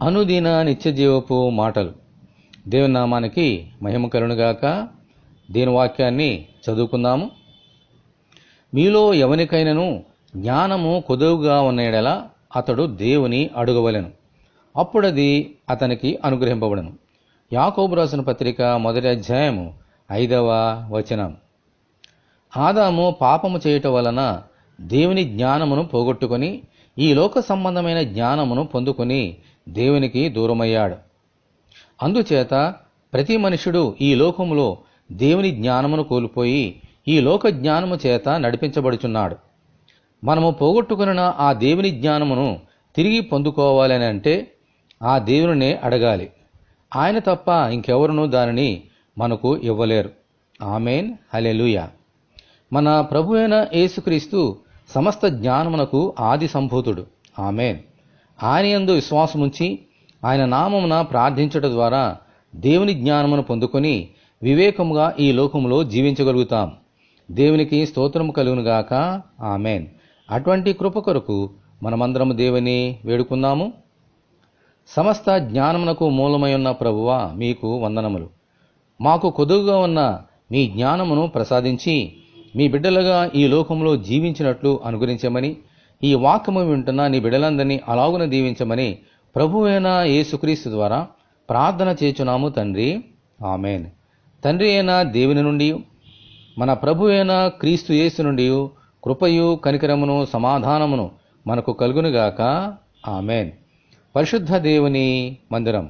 అనుదిన నిత్యజీవపు మాటలు. దేవుని నామానికి మహిమ కలుగునుగాక. దేవుని వాక్యాన్ని చదువుకుందాము. మీలో ఎవనికైనను జ్ఞానము కొదువుగా ఉన్న యెడల అతడు దేవుని అడుగవలెను, అప్పుడది అతనికి అనుగ్రహింపబడును. యాకోబు రాసిన పత్రిక 1వ అధ్యాయము 5వ వచనం. ఆదాము పాపము చేయటం వలన దేవుని జ్ఞానమును పోగొట్టుకొని ఈ లోక సంబంధమైన జ్ఞానమును పొందుకొని దేవునికి దూరమయ్యాడు. అందుచేత ప్రతి మనుష్యుడు ఈ లోకములో దేవుని జ్ఞానమును కోల్పోయి ఈ లోక జ్ఞానము చేత నడిపించబడుచున్నాడు. మనము పోగొట్టుకున్న ఆ దేవుని జ్ఞానమును తిరిగి పొందుకోవాలని అంటే ఆ దేవునినే అడగాలి. ఆయన తప్ప ఇంకెవరునూ దానిని మనకు ఇవ్వలేరు. ఆమేన్, హల్లెలూయా. మన ప్రభు అయిన యేసుక్రీస్తు సమస్త జ్ఞానమునకు ఆది సంభూతుడు. ఆమేన్. ఆయన యందు విశ్వాసముంచి ఆయన నామమున ప్రార్థించడం ద్వారా దేవుని జ్ఞానమును పొందుకొని వివేకముగా ఈ లోకములో జీవించగలుగుతాం. దేవునికి స్తోత్రము కలుగునుగాక. ఆమేన్. అటువంటి కృప కొరకు మనమందరము దేవుని వేడుకుందాము. సమస్త జ్ఞానమునకు మూలమై ఉన్న ప్రభువా, మీకు వందనములు. మాకు కొదువుగా ఉన్న మీ జ్ఞానమును ప్రసాదించి మీ బిడ్డలుగా ఈ లోకంలో జీవించినట్లు అనుగ్రహించమని, ఈ వాక్యము వింటున్న నీ బిడ్డలందరినీ అలాగున దీవించమని ప్రభువైన యేసుక్రీస్తు ద్వారా ప్రార్థన చేయుచున్నాము తండ్రి. ఆమేన్. తండ్రి అయిన దేవుని నుండి మన ప్రభు అయిన క్రీస్తు యేసు నుండి కృపయు కనికరమును సమాధానమును మనకు కలుగునుగాక. ఆమేన్. పరిశుద్ధ దేవుని మందిరం.